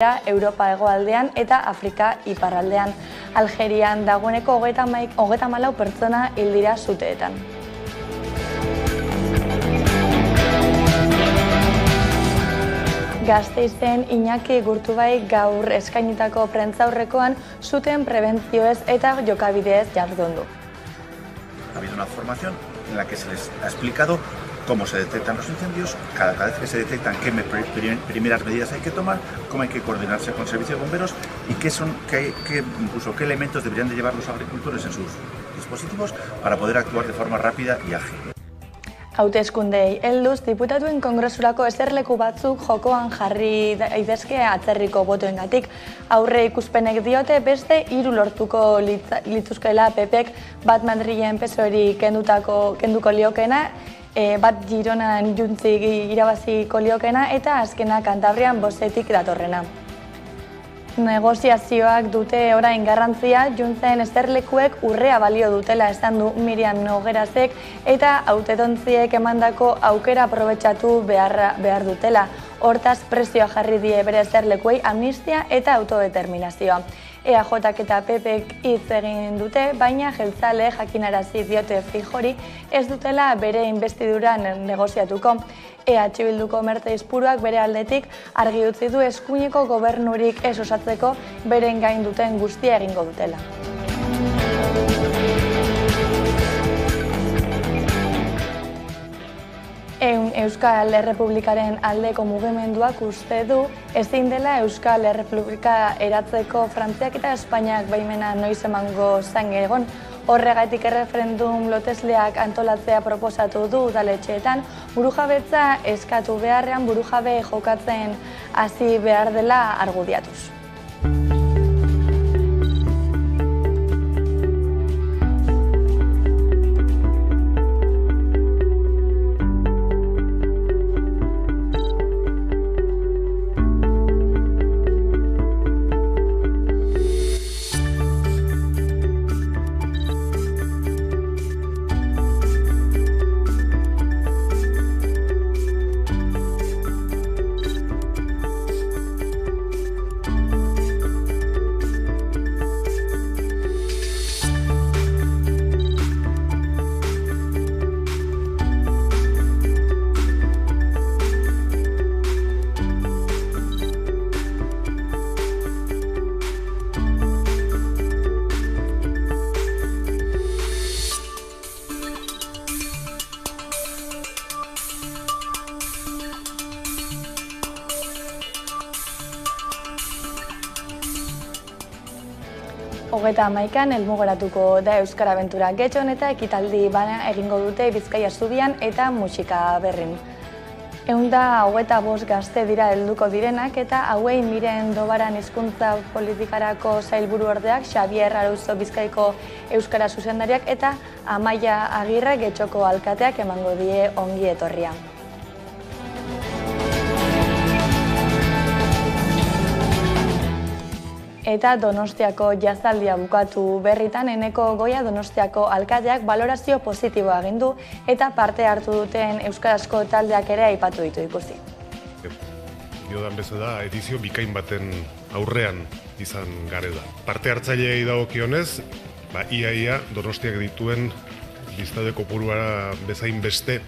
Europa hegoaldean eta Afrika iparraldean. Algerian dagoeneko 34 pertsona hil dira suteetan. Gasteizen Iñaki Gurtubai gaur eskainitako prentsaurrekoan suteen prebentzioez eta jokabideez jardun du. Ha habido una formación en la que se les ha explicado cómo se detectan los incendios, cada vez que se detectan qué primeras medidas hay que tomar, cómo hay que coordinarse con el servicio de bomberos y incluso qué elementos deberían de llevar los agricultores en sus dispositivos para poder actuar de forma rápida y ágil. Hauteskundei helduz diputatuen kongresurako eserleku batzuk jokoan jarri daitezke atzerriko botoengatik. Aurre ikuspenek diote beste 3 lortuko lituzkeela PPek bat Madrilen PSOEri kenduko liokena, bat Gironan Juntzik irabaziko liokena eta azkena Kantabrian bostetik datorrena. Negoziazioak dute orain garrantzia, Juntzen eserlekuek urrea balio dutela esan du Miriam Noguerazek eta hautedontziek emandako aukera aprobetxatu behar dutela. Hortaz prezioa jarri die bere eserlekuei amnistia eta autodeterminazioa. EAJak eta PPek hitz egin dute, baina jeltzale jakinarazi diote Fijori ez dutela bere investiduran negoziatuko. EH Bilduko Merte Izpuruak bere aldetik argi utzi du eskuineko gobernurik ez osatzeko beren gain duten guztia egingo dutela. Euskal Errepublikaren aldeko mugimenduak uste du ezin dela Euskal Errepublika eratzeko Frantziak eta Espainiak baimena noiz emango zain egon. Horregatik erreferendum lotesleak antolatzea proposatu du udaletxeetan, burujabetza eskatu beharrean burujabe jokatzen hasi behar dela argudiatuz. Hogeita hamaikan helmugeratuko da Euskara Abentura Getxon eta ekitaldi bana egingo dute Bizkaia Zubian eta Musika Berrin. 125 gazte dira helduko direnak eta hauei Miren Dobaran hizkuntza politikarako sailburuordeak Xabier Aruzo Bizkaiko Euskara zuzendariak eta Amaia Agirre Getxoko alkateak emango die ongi etorria. Eta Donostiako jazaldia bukatu berritan Eneko Goia Donostiako alkateak balorazio positiboa egin du eta parte hartu duten euskarazko taldeak ere aipatu ditu ikusi. Diodan bezala edizio bikain baten aurrean izan garela. Parte hartzaileei dagokionez, ia Donostiak dituen biztanle kopuruara bezain beste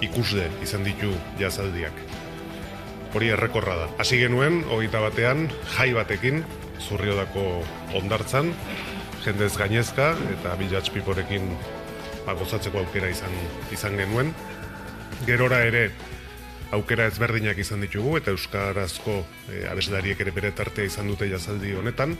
ikusle izan ditu jazaldiak. Hori errekorra da. Hasi genuen, 21ean, jai batekin, Zurriodako hondartzan, jendez gainezka eta Bilatz Piporekin gozatzeko aukera izan genuen. Gerora ere aukera ezberdinak izan ditugu eta euskarazko abeslariek ere bere tartea izan dute jazaldi honetan.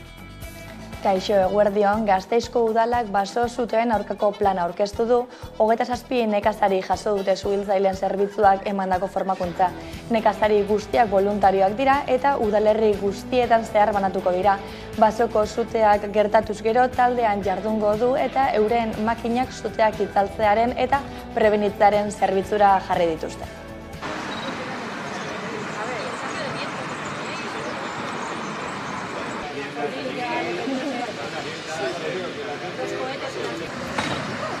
Kaixo, eguerdion, Gasteizko udalak baso suteen aurkako plana aurkeztu du, 27 nekazari jaso dute suhiltzaileen zerbitzuak emandako formakuntza. Nekazari guztiak voluntarioak dira eta udalerri guztietan zehar banatuko dira. Basoko suteak gertatuz gero taldean jardungo du eta euren makinak suteak itzaltzearen eta prebenitzaren zerbitzura jarri dituzte.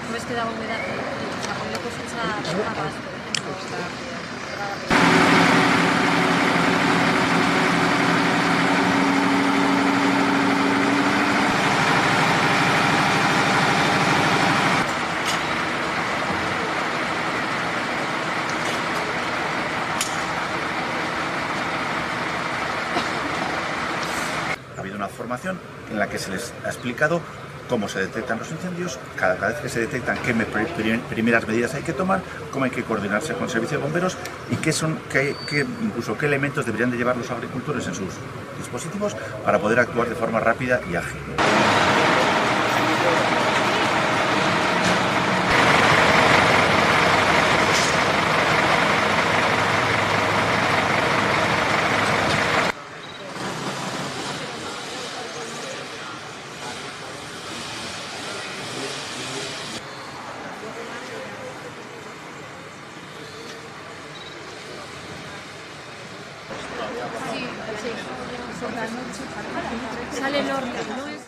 No es que da humedad, la cosecha más, por ejemplo. habido una formación en la que se les ha explicado cómo se detectan los incendios, cada vez que se detectan qué primeras medidas hay que tomar, cómo hay que coordinarse con el servicio de bomberos y incluso qué elementos deberían de llevar los agricultores en sus dispositivos para poder actuar de forma rápida y ágil. Sale el norte, ¿no es?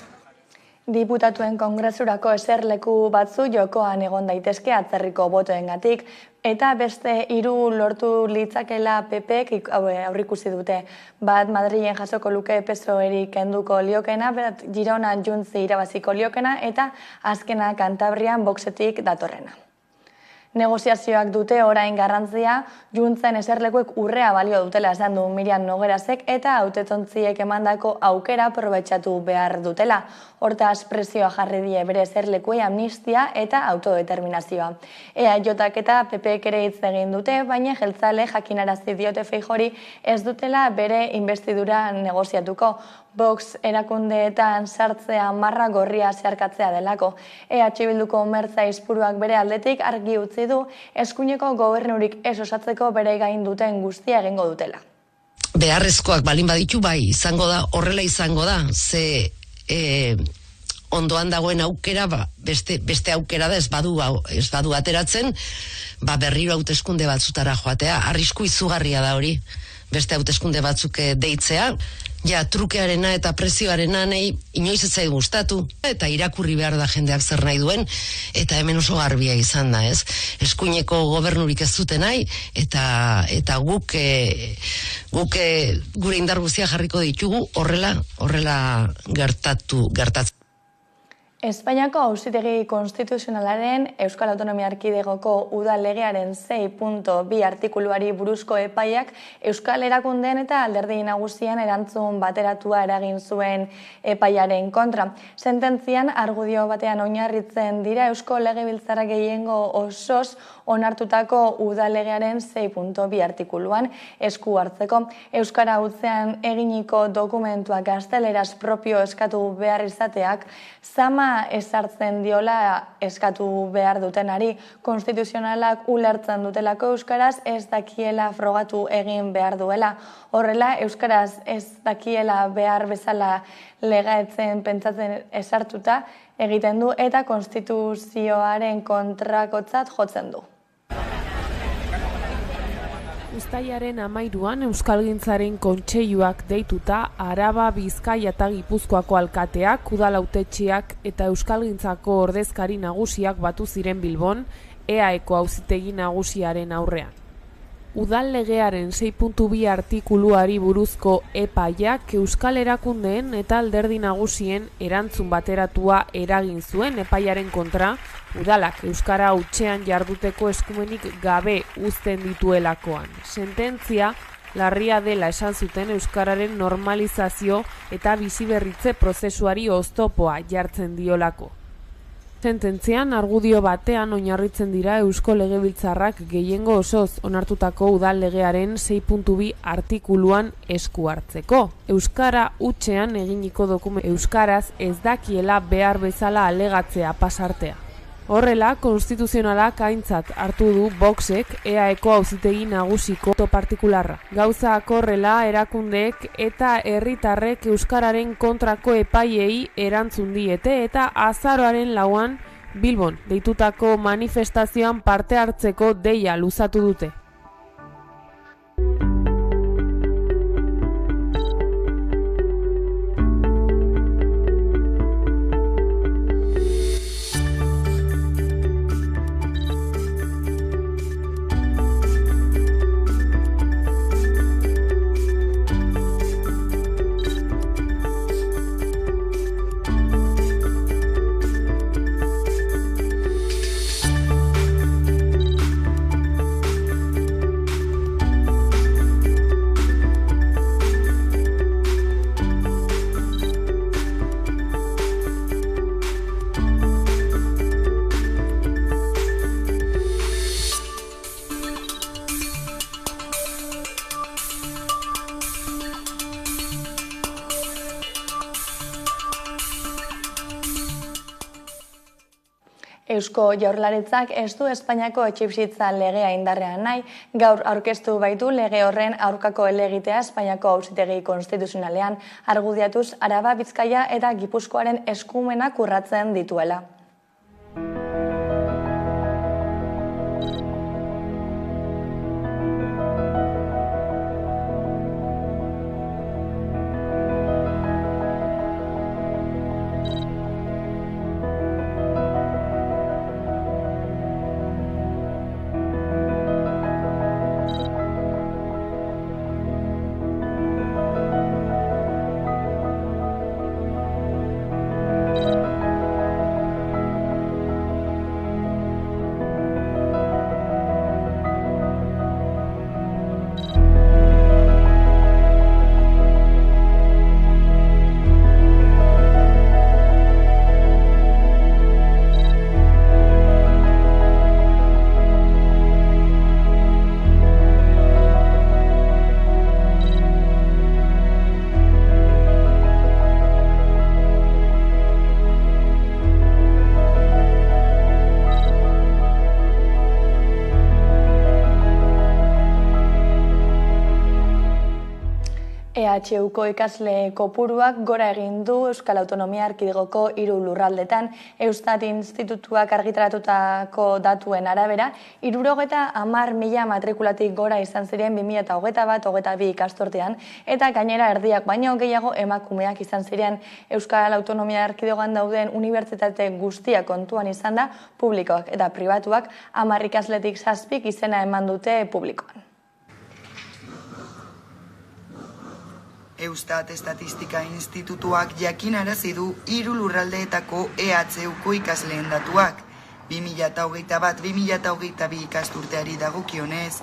Diputatuen kongresurako eserleku batzu jokoan egon daitezke atzerriko botoengatik eta beste 3 lortu litzakela PPek aurrikusi dute. Bat Madrilen jasoko luke PSOEri kenduko liokena, bat Girona Juntzi irabaziko liokena eta azkena Kantabrian Voxetik datorrena. Negoziazioak dute orain garrantzia, Juntzen eserlekuek urrea balio dutela esan du Miriam Noguerasek eta hautetontziek emandako aukera aprobetxatu behar dutela. Hortaz presioa jarri die bere eserlekuei amnistia eta autodeterminazioa. EAJak eta PPek ere hitz egin dute, baina jeltzale jakinarazi diote Feijori ez dutela bere investidura negoziatuko. Vox erakundeetan sartzea marra gorria zeharkatzea delako. EH Bilduko Mertza Izpuruak bere aldetik argi utzi du eskuineko gobernurik ez osatzeko bere gain duten guztia egingo dutela. Beharrezkoak balin baditu bai, izango da, horrela izango da, ze ondoan dagoen aukera, beste aukera da ez badu ateratzen, berriro hauteskunde batzutara joatea, arrisku izugarria da hori, beste hauteskunde batzuk deitzea, trukearena eta presioarena nahi inoiz ez zait gustatu, eta irakurri behar da jendeak zer nahi duen, eta hemen oso garbia izan da, ez? Eskuineko gobernurik ez zuten nahi, eta guk gure indar guztia jarriko ditugu horrela gertatzen. Espainiako Auzitegi Konstituzionalaren Euskal Autonomia Erkidegoko udal legearen 6.2 artikuluari buruzko epaiak Euskal Erakundeen eta alderdi nagusien erantzun bateratua eragin zuen epaiaren kontra. Sententzian argudio batean oinarritzen dira Eusko Legebiltzarra gehiengo osoz onartutako udal legearen 6.2 artikuluan esku hartzeko. Euskara hutzean eginiko dokumentuak gazteleraz propio eskatu behar izateak zama ezartzen diola eskatu behar dutenari. Konstituzionalak ulertzen dutelako euskaraz ez dakiela frogatu egin behar duela. Horrela, euskaraz ez dakiela behar bezala legaetzen pentsatzen ezartuta egiten du eta konstituzioaren kontrakotzat jotzen du. Uztailaren 13an Euskalgintzaren Kontseiluak deituta Araba, Bizkaia eta Gipuzkoako alkateak, udal hautetxiak eta Euskalgintzako ordezkari nagusiak batu ziren Bilbon, EAeko Auzitegi Nagusiaren aurrean. Udal legearen 6.2 artikuluari buruzko epaiak Euskal Erakundeen eta alderdi nagusien erantzun bateratua eragin zuen epaiaren kontra, udalak euskara hutsean jarduteko eskumenik gabe uzten dituelakoan. Sententzia larria dela esan zuten euskararen normalizazio eta biziberritze prozesuari oztopoa jartzen diolako. Sententzian argudio batean oinarritzen dira Eusko Legebiltzarrak gehiengo osoz onartutako udal legearen 6.2 artikuluan esku hartzeko. Euskara hutsean eginiko dokumentu euskaraz ez dakiela behar bezala alegatzea pasartea. Horrela, konstituzionalak aintzat hartu du Voxek EAeko Auzitegi Nagusiko partikularra. Gauzak horrela erakundeek eta herritarrek euskararen kontrako epaiei erantzun diete eta azaroaren 4an Bilbon deitutako manifestazioan parte hartzeko deia luzatu dute. Eusko Jaurlaritzak ez du Espainiako etxebizitza legea indarrean nahi, gaur aurkeztu baitu lege horren aurkako helegitea Espainiako Auzitegi Konstituzionalean argudiatuz Araba, Bizkaia eta Gipuzkoaren eskumenak urratzen dituela. EHUko ikasle kopuruak gora egin du Euskal Autonomia Erkidegoko 3 lurraldetan. Eustat Institutuak argitaratutako datuen arabera, 70.000 matrikulatik gora izan ziren 2021-22 ikasturtean, eta gainera erdiak baino gehiago emakumeak izan ziren. Euskal Autonomia Erkidegoan dauden unibertsitate guztiak kontuan izan da, publikoak eta pribatuak 10 ikasletik 7 izena eman dute publikoan. Eustat Estatistika Institutuak jakinarazi du 3 lurraldeetako EHUko ikasleen datuak. 2021-2022 ikasturteari dagokionez,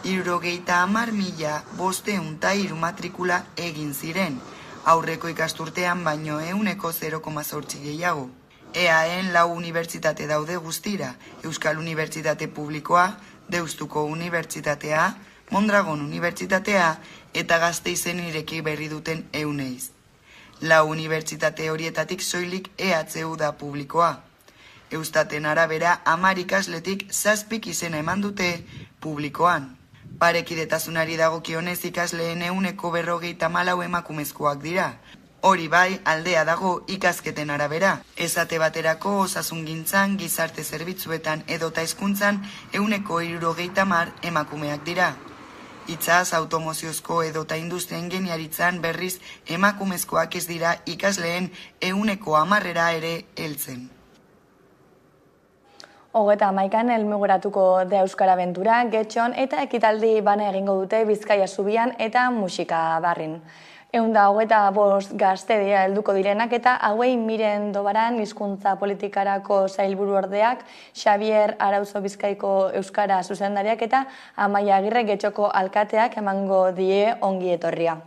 70.503 matrikula egin ziren, aurreko ikasturtean baino 0,8 gehiago. EAEn 4 unibertsitate daude guztira, Euskal Unibertsitate Publikoa, Deustuko Unibertsitatea, Mondragon Unibertsitatea eta Gasteizen ireki berri duten Euneiz. 4 unibertsitate horietatik soilik EHU da publikoa. Eustaten arabera 10 ikasletik 7 izena eman dute publikoan. Parekidetasunari dagokionez ikasleen 154 emakumezkoak dira. Hori bai, aldea dago ikasketen arabera. Esate baterako osasungintzan, gizarte zerbitzuetan edota hezkuntzan 170 emakumeak dira. Itzaz, automoziozko edota industria ingeniaritzan berriz emakumezkoak ez dira ikasleen 110 ere heltzen. 31an helmuguratuko da Euskara Abentura, Getxon eta ekitaldi bana egingo dute Bizkaia Zubian eta Musika Barrin. 125 gazte dira helduko direnak eta hauei Miren Dobaran hizkuntza politikarako sailburuordeak, Xavier Arauzo Bizkaiko Euskara zuzendariak eta Amaia Agirre Getxoko alkateak emango die ongi etorria.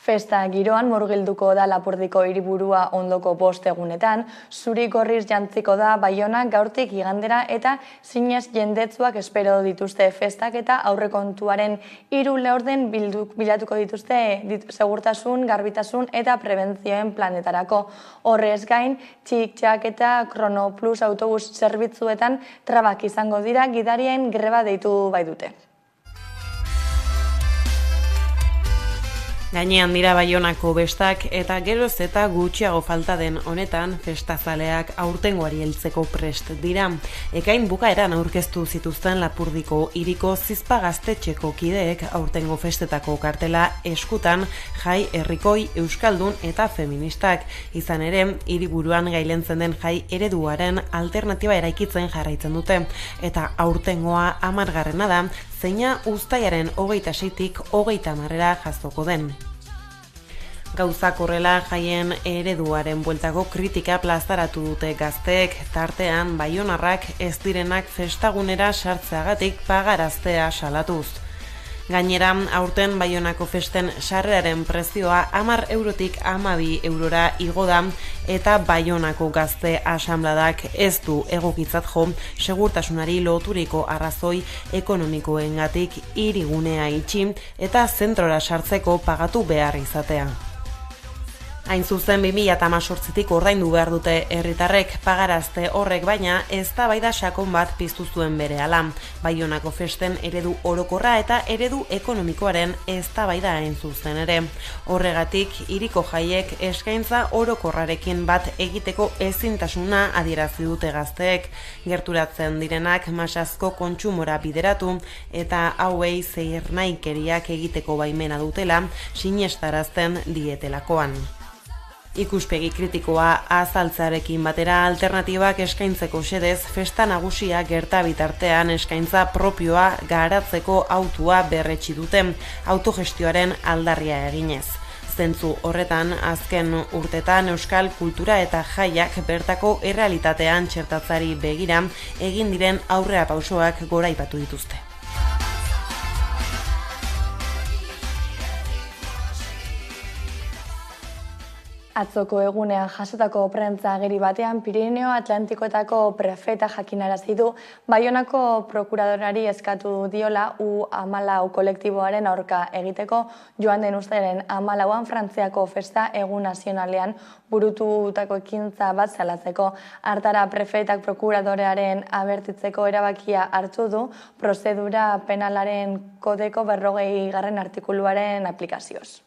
Festa giroan murgilduko da Lapurdiko hiriburua ondoko 5 egunetan, zuri gorriz jantziko da Baionak gaurtik igandera eta zinez jendetzuak espero dituzte festak eta aurrekontuaren 3 laurden bilatuko dituzte segurtasun, garbitasun eta prebentzioen planetarako. Horrez gain, txik-txak eta Krono Plus autobus zerbitzuetan trabak izango dira gidarien greba deitu baitute. Gainean dira Baionako bestak eta geroz eta gutxiago falta den honetan festazaleak aurtengoari heltzeko prest dira. Ekain bukaeran aurkeztu zituzten Lapurdiko hiriko Zizpa gaztetxeko kideek aurtengo festetako kartela eskutan jai herrikoi, euskaldun eta feministak. Izan ere, hiriburuan gailentzen den jai ereduaren alternatiba eraikitzen jarraitzen dute eta aurtengoa 10. da, zeina uztailaren 26tik 30 jazoko den. Gauzak horrela jaien ereduaren bueltako kritika plazaratu dute gazteek, tartean baionarrak ez direnak festagunera sartzeagatik pagaraztea salatuz. Gainera, aurten Baionako festen sarreraren prezioa 10 eurotik 12 eurora igo da eta Baionako gazte asanbladak ez du egokitzat jo segurtasunari loturiko arrazoi ekonomikoengatik hirigunea itxi eta zentrora sartzeko pagatu behar izatea. Hain zuzen 2018tik ordaindu behar dute herritarrek, pagarazte horrek baina eztabaida sakon bat piztu zuen berehala. Baionako festen eredu orokorra eta eredu ekonomikoaren eztabaida hain zuzen ere. Horregatik, hiriko jaiek eskaintza orokorrarekin bat egiteko ezintasuna adierazi dute gazteek, gerturatzen direnak masazko kontsumora bideratu eta hauei zehirnaikeriak egiteko baimena dutela sinestarazten dietelakoan. Ikuspegi kritikoa azaltzearekin batera alternatibak eskaintzeko xedez, festa nagusia gerta bitartean eskaintza propioa garatzeko autua berretsi dute, autogestioaren aldarria eginez. Zentzu horretan, azken urtetan euskal kultura eta jaiak bertako errealitatean txertatzari begira egin diren aurrerapausoak goraipatu dituzte. Atzoko egunean jasotako prentza agiri batean Pirineo Atlantikoetako prefeta jakinarazi du Baionako prokuradorari eskatu diola U14 kolektiboaren aurka egiteko joan den uztailaren 14an Frantziako festa egun nazionalean burututako ekintza bat salatzeko. Hartara prefetak prokuradorearen abertitzeko erabakia hartu du prozedura penalaren kodeko 40. artikuluaren aplikazioz.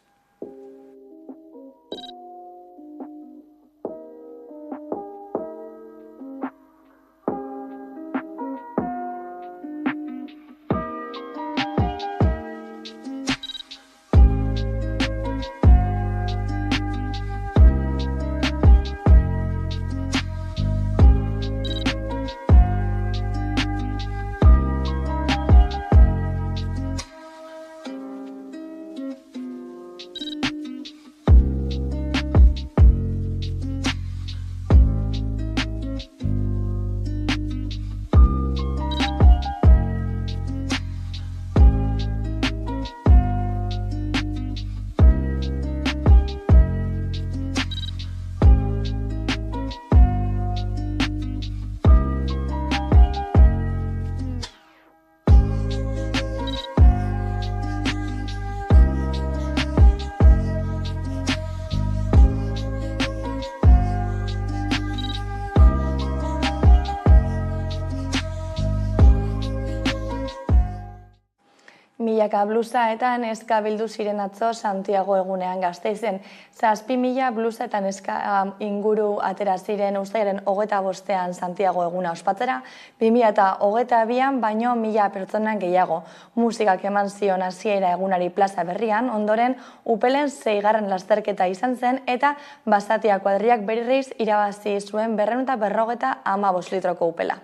Milaka blusa eta neska bildu ziren atzo Santiago egunean Gasteizen. 7.000 blusa eta neska inguru atera ziren uztailaren 25ean Santiago eguna ospatzera, 2022an baino 1.000 pertsona gehiago. Musikak eman zion hasiera egunari plaza berrian, ondoren Upelen 6. lasterketa izan zen eta Basatia kuadriak berriz irabazi zuen 250 litroko Upela.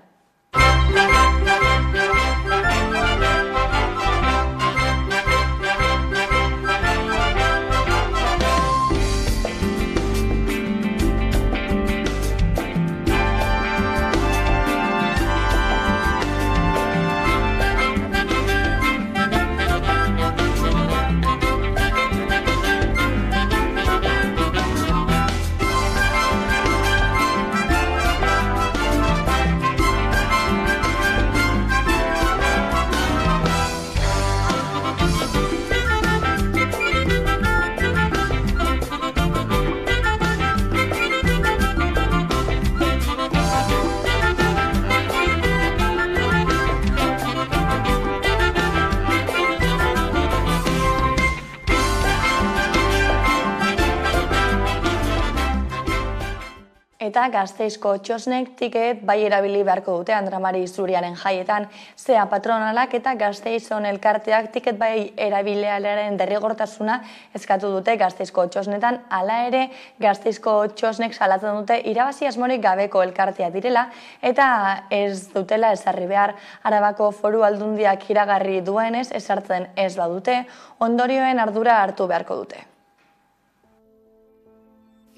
Eta Gasteizko txosnek tiket bai erabili beharko dute Andramari Zuriaren jaietan. Zea patronalak eta Gasteizon elkarteak tiket bai erabiliaren derrigortasuna eskatu dute Gasteizko txosnetan. Hala ere, Gasteizko txosnek salatzen dute irabazi asmorik gabeko elkartea direla eta ez dutela ezarri behar. Arabako Foru Aldundiak iragarri duenez ezartzen ez badute, ondorioen ardura hartu beharko dute.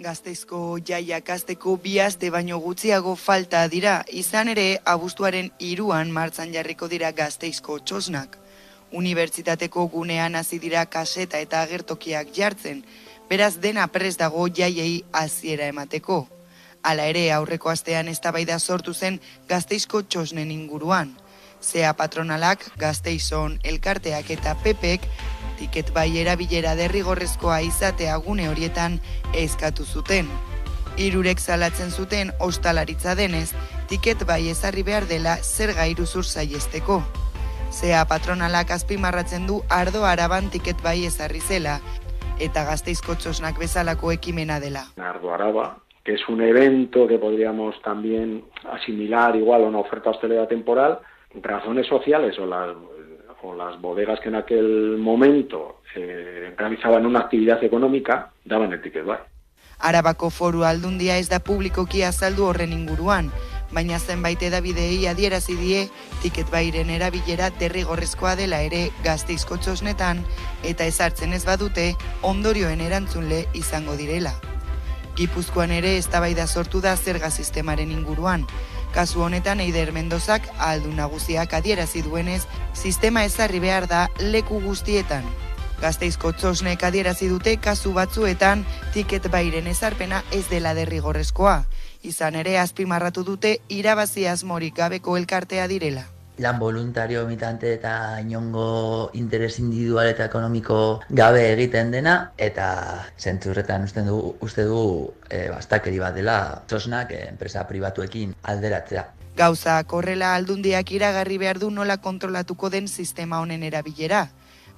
Gasteizko jaiak hasteko 2 aste baino gutxiago falta dira, izan ere abuztuaren 3an martxan jarriko dira Gasteizko txosnak. Unibertsitateko gunean hasi dira kaseta eta agertokiak jartzen, beraz dena prest dago jaiei hasiera emateko. Hala ere aurreko astean eztabaida sortu zen Gasteizko txosnen inguruan. Zea patronalak, Gasteizon elkarteak eta PPek tiket bai erabilera derrigorrezkoa izatea gune horietan eskatu zuten. Hirurek salatzen zuten ostalaritza denez, tiket bai ezarri behar dela zerga iruzur saihesteko. Zea patronalak azpimarratzen du Ardo Araban tiket bai ezarri zela, eta Gasteizko txosnak bezalako ekimena dela. Ardo Araba, que es un evento que podríamos también asimilar igual a una oferta hostelera temporal, razones sociales o las bodegas que en aquel momento realizaban una actividad económica, daban el ticket buy. Arabako Foru Aldundia ez da publikoki azaldu horren inguruan, baina zenbait hedabideei adierazi die tiket bairen erabilera derrigorrezkoa dela ere Gasteizko txosnetan eta ezartzen ez badute ondorioen erantzunle izango direla. Gipuzkoan ere eztabaida sortu da zerga sistemaren inguruan. Kasu honetan Eider Mendozak ahaldun nagusiak adierazi duenez, sistema ezarri behar da leku guztietan. Gasteizko txosnek adierazi dute kasu batzuetan tiket bairen ezarpena ez dela derrigorrezkoa. Izan ere azpimarratu dute irabazi asmorik gabeko elkartea direla. Lan voluntario mitante eta inongo interes individual eta ekonomiko gabe egiten dena, eta zentzurretan uste du bastakeri bat dela txosnak enpresa pribatuekin alderatzea. Gauzak horrela Aldundiak iragarri behar du nola kontrolatuko den sistema honen erabilera.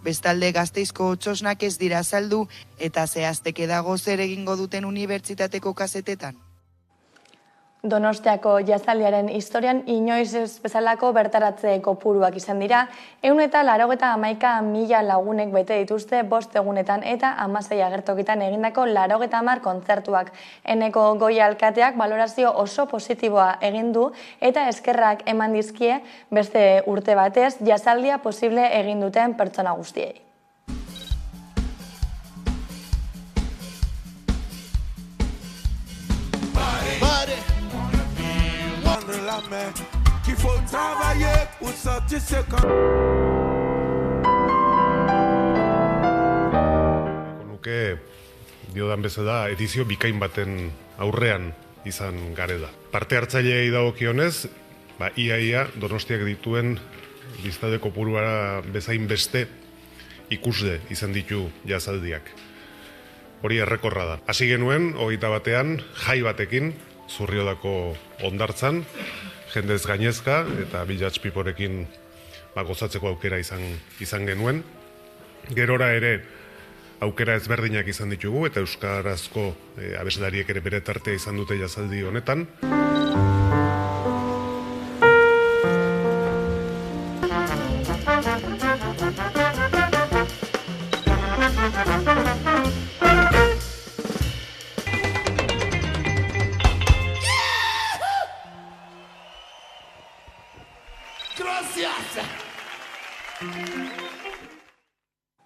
Bestalde Gasteizko txosnak ez dira azaldu eta zehazteke dago zer egingo duten unibertsitateko kazetetan. Donostiako jazaldiaren historian inoiz ez bezalako bertaratze kopuruak izan dira, 191.000 lagunek bete dituzte 5 egunetan eta 16 agertokitan egindako 90 kontzertuak. Eneko Goi alkateak balorazio oso positiboa egin du eta eskerrak eman dizkie beste urte batez jazaldia posible egin duten pertsona guztiei. Qu'il faut travailler pour sortir ce camp. Konuke diodan bezala edizio bikain baten aurrean izan garela. Parte hartzaileei dagokionez, ia Donostiak dituen listade kopuruara bezain beste ikusle izan ditu jazaldiak. Hori errekorra da. Hasi genuen 21ean jai batekin Zurriodako hondartzan, jendez gainezka eta Village Peoplerekin gozatzeko aukera izan genuen. Gerora ere aukera ezberdinak izan ditugu eta euskarazko abeslariek ere bere tartea izan dute jazaldi honetan.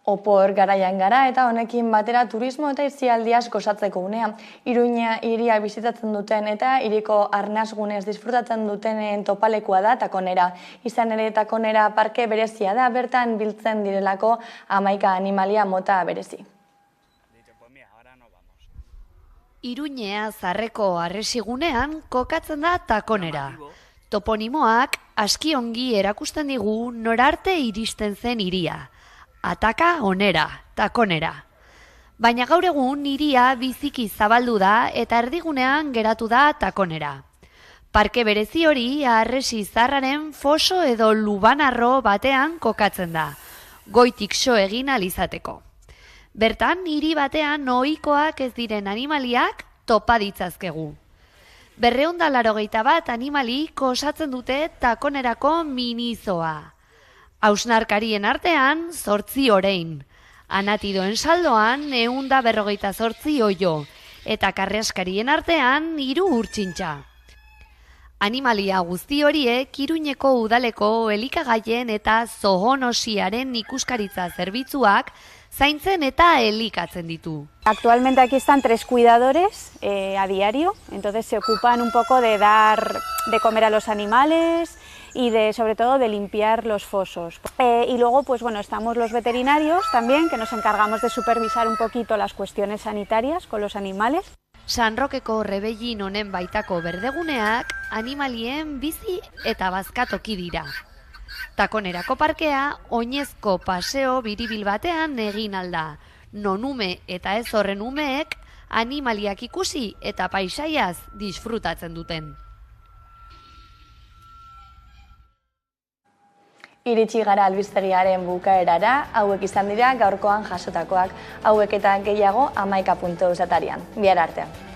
Opor garaian gara eta honekin batera turismo eta itzialdiaz gozatzeko unea. Iruña hiria bizitatzen duten eta hiriko arnasgunez disfrutatzen dutenen topalekua da Takonera. Izan ere Takonera parke berezia da, bertan biltzen direlako 11 animalia mota berezi. Iruñea Zarreko harresigunean kokatzen da Takonera. Toponimoak aski ongi erakusten digu norarte iristen zen hiria. Ataka onera, Takonera. Baina gaur egun hiria biziki zabaldu da eta erdigunean geratu da Takonera. Parke berezi hori Harresi Zarraren foso edo lubanarro batean kokatzen da, goitik so egin alizateko. Bertan hiri batean ohikoak ez diren animaliak topa ditzazkegu. 281 animali osatzen dute Takonerako minizoa. Hausnarkarien artean 8 orein, anatidoen saldoan 158 oio, eta karraskarien artean 3 urtsintxa. Animalia guzti horiek Iruñeko udaleko elikagaien eta zoonosiaren ikuskaritza zerbitzuak zaintzen eta elikatzen ditu. Actualmente aquí están 3 cuidadores a diario, entonces se ocupan un poco de dar de comer a los animales y sobre todo de limpiar los fosos. Y luego pues bueno, estamos los veterinarios también, que nos encargamos de supervisar un poquito las cuestiones sanitarias con los animales. San Rokeko rebellin honen baitako berdeguneak animalien bizi eta bazkatoki dira. Takonerako parkea oinezko paseo biribil batean egin alda, non ume eta ez horren umeek animaliak ikusi eta paisaiaz disfrutatzen duten. Iritsi gara albistegiaren bukaerara, hauek izan dira gaurkoan jasotakoak, hauek eta gehiago 11.eus atarian. Bihar artean.